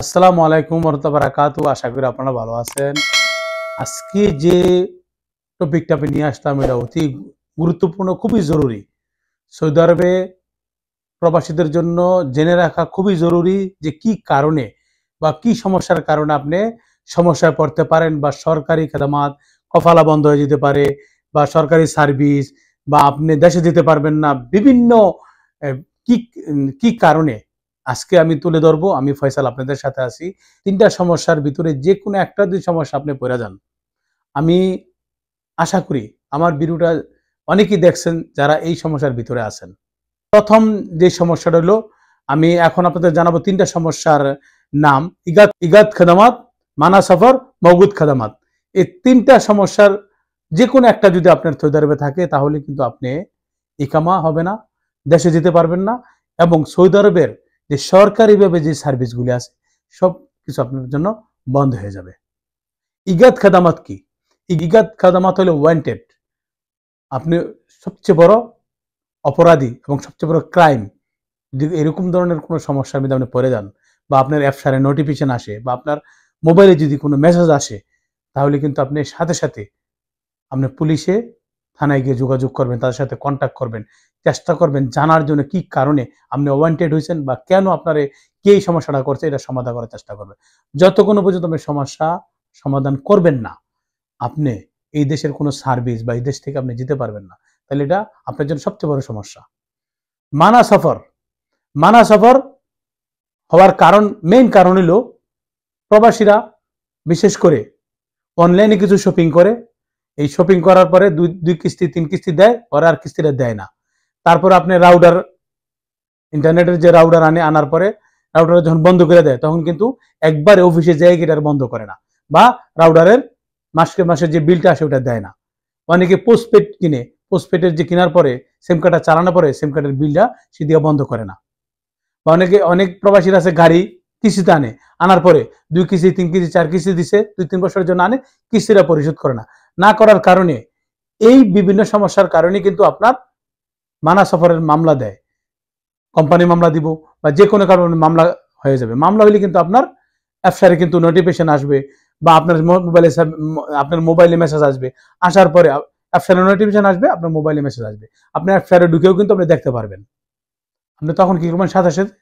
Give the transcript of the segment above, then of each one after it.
আসসালামু আলাইকুম ওয়া বারাকাতু। আশা করি আপনারা ভালো আছেন। আজকে যে টপিকটা আমি নিয়ে আসলাম এটা অতি গুরুত্বপূর্ণ, খুবই জরুরি। সৌদি আরবে প্রবাসীদের জন্য জেনে রাখা খুবই জরুরি যে কি কারণে বা কি সমস্যার কারণে আপনি সমস্যায় পড়তে পারেন বা সরকারি খেদমাত কফালা বন্ধ হয়ে যেতে পারে বা সরকারি সার্ভিস বা আপনি দেশে যেতে পারবেন না। বিভিন্ন কি কি কারণে আজকে আমি তুলে ধরবো। আমি ফয়সাল আপনাদের সাথে আছি। ৩টা সমস্যার ভিতরে যে কোনো একটা যদি সমস্যা আপনি পড়ে যান, আমি আশা করি আমার ভিডিওটা অনেকেই দেখছেন যারা এই সমস্যার ভিতরে আছেন। প্রথম যে সমস্যাটা হলো, আমি এখন আপনাদের জানাবো ৩টা সমস্যার নাম। ইগাত খেদমাত, মানা সফর, মওগুদ খেদমাত। এই ৩টা সমস্যার যে কোনো একটা যদি আপনার সৌদি আরবে থাকে তাহলে কিন্তু আপনি ইকামা হবে না, দেশে যেতে পারবেন না এবং সৌদি আরবের যে সরকারিভাবে যে সার্ভিসগুলি আছে সব কিছু আপনার জন্য বন্ধ হয়ে যাবে। ইগাত খাদামাত কি? ইগাত খাদামাত হলো ওয়ান্টেড। আপনি সবচেয়ে বড় অপরাধী এবং সবচেয়ে বড় ক্রাইম যদি এরকম ধরনের কোনো সমস্যার মধ্যে আপনি পড়ে যান বা আপনার অ্যাপসারে নোটিফিকেশন আসে বা আপনার মোবাইলে যদি কোনো মেসেজ আসে, তাহলে কিন্তু আপনি সাথে সাথে আপনি পুলিশে থানায় গিয়ে যোগাযোগ করবেন, তাদের সাথে কন্ট্যাক্ট করবেন, চেষ্টা করবেন জানার জন্য কি কারণে আপনি ওয়ান্টেড হয়েছেন বা কেন আপনার কে এই সমস্যাটা করছে এটা সমাধান করার চেষ্টা করবেন। যতক্ষণ পর্যন্ত আপনি সমস্যা সমাধান করবেন না, আপনি এই দেশের কোনো সার্ভিস বা এই দেশ থেকে আপনি যেতে পারবেন না। তাহলে এটা আপনার জন্য সবচেয়ে বড় সমস্যা। মানা সফর, মানা সফর হওয়ার কারণ, মেইন কারণ হলো প্রবাসীরা বিশেষ করে অনলাইনে কিছু শপিং করে। এই শপিং করার পরে দুই কিস্তি ৩ কিস্তি দেয়, ওরা আর কিস্তিটা দেয় না। তারপরে আপনি রাউটার, ইন্টারনেটের যে রাউটার আনার পরে রাউটার যখন বন্ধ করে দেয় তখন কিন্তু একবারে অফিসে যেয়ে গিয়ে বন্ধ করে না বা রাউটারের মাসে যে বিলটা আসে ওটা দেয় না। অনেকে পোস্টপেড কিনে, পোস্টপেডের যে কেনার পরে সিম কার্ডটা চালানোর পরে সিম কার্ডের বিলটা সে দিয়ে বন্ধ করে না। বা অনেক প্রবাসীর আছে গাড়ি কিস্তিতে আনার পরে ২ কিস্তি ৩ কিস্তি ৪ কিস্তি দিছে, ২-৩ বছরের জন্য কিস্তিটা পরিশোধ করে না। না করার কারণে এই বিভিন্ন সমস্যার কারণে কিন্তু আপনার মানা সফরের মামলা দেয়। কোম্পানি মামলা দিব বা যে কোনো কারণে মামলা হয়ে যাবে। মামলা হলে কিন্তু আপনার অ্যাপসারে কিন্তু নোটিফিকেশন আসবে বা আপনার মোবাইলে মেসেজ আসবে। আসার পরে অ্যাপসারে নোটিফিকেশন আসবে, আপনার মোবাইলে মেসেজ আসবে। আপনি অ্যাপসারে ঢুকেও কিন্তু আপনি দেখতে পারবেন। আপনি তখন কি করবেন, সাথে সাথে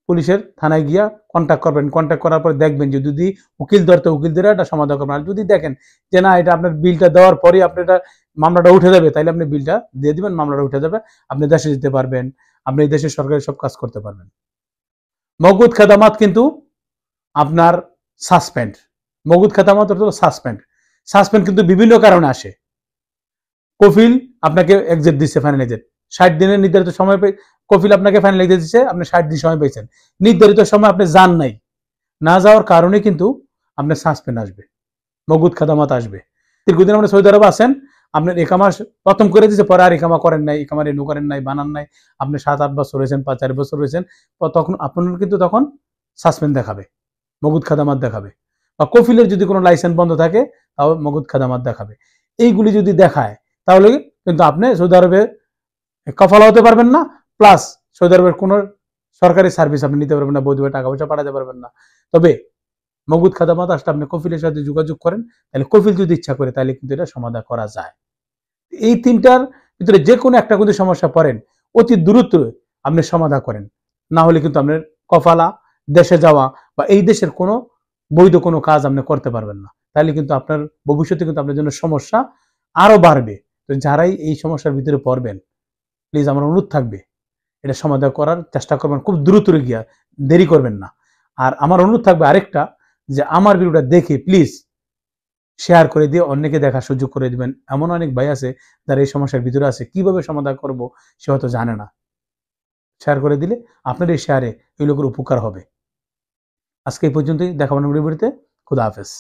পুলিশের থানায় গিয়া কন্ট্যাক্ট করবেন। কন্ট্যাক্ট করার পরে দেখবেন যে যদি উকিল ধরতে উকিল ধরে এটা সমাধান করবেন। আর যদি দেখেন যে না এটা আপনার বিলটা দেওয়ার পরে আপনি এটা মামলাটা উঠে যাবে, তাহলে আপনি বিলটা দিয়ে দিবেন, মামলাটা উঠে যাবে, আপনি দেশে যেতে পারবেন, আপনি দেশের সরকারি সব কাজ করতে পারবেন। মওগুদ খেদামাত কিন্তু আপনার সাসপেন্ড। মওগুদ খেদামাত অর্থ সাসপেন্ড। সাসপেন্ড কিন্তু বিভিন্ন কারণে আসে। কফিল আপনাকে এক্সিট দিচ্ছে, ফাইনাল এক্সিট ৬০ দিনের নির্ধারিত সময় কফিল আপনাকে ফাইনাল এক্সিট দিচ্ছে, আপনি ৬০ দিন সময় পেয়েছেন, নির্ধারিত সময় আপনি যান নাই, না যাওয়ার কারণে কিন্তু আপনার সাসপেন্ড আসবে, মওগুদ খাদামাত আসবে। দীর্ঘদিন আপনি সৌদি আরবে আছেন, আপনার একামা প্রথম করে দিচ্ছে, পরে আর একামা করেন নাই, একামা রেনু করেন নাই, বানান নাই, আপনি ৭-৮ বছর হয়েছেন, ৪ বছর হয়েছেন, তখন আপনার কিন্তু তখন সাসপেন্ড দেখাবে, মওগুদ খাদামাত দেখাবে। বা কফিলের যদি কোনো লাইসেন্স বন্ধ থাকে তাও মওগুদ খাদামাত দেখাবে। এইগুলি যদি দেখায় তাহলে কিন্তু আপনি সৌদি আরবে কফালা হতে পারবেন না, প্লাস সৌদি আরবের কোনো সরকারি সার্ভিস আপনি নিতে পারবেন না, বৈধভাবে টাকা পয়সা পাঠাতে পারবেন না। তবে মওগুদ খাদামাত আসলে আপনি কফিলের সাথে যোগাযোগ করেন, তাহলে কফিল যদি ইচ্ছা করে তাহলে কিন্তু এটা সমাধান করা যায়। এই ৩টার ভিতরে যে কোনো একটা কিন্তু সমস্যা পড়েন, অতি দ্রুত আপনি সমাধান করেন। না হলে কিন্তু আপনার কফালা, দেশে যাওয়া বা এই দেশের কোনো বৈধ কোনো কাজ আপনি করতে পারবেন না। তাহলে কিন্তু আপনার ভবিষ্যতে কিন্তু আপনার জন্য সমস্যা আরো বাড়বে। তো যারাই এই সমস্যার ভিতরে পড়বেন, প্লিজ আমার অনুরোধ থাকবে এটা সমাধান করার চেষ্টা করবেন, খুব দ্রুত গিয়া, দেরি করবেন না। আর আমার অনুরোধ থাকবে আরেকটা, যে আমার ভিডিওটা দেখে প্লিজ শেয়ার করে দিয়ে অন্যকে দেখার সুযোগ করে দিবেন। এমন অনেক ভাই আছে যারা এই সমস্যার ভিতরে আছে, কিভাবে সমাধান করব সে হয়তো জানে না। শেয়ার করে দিলে আপনার এই শেয়ারে এই লোকের উপকার হবে। আজকে এই পর্যন্তই, দেখা হবে ভিডিওতে। খুদা হাফেজ।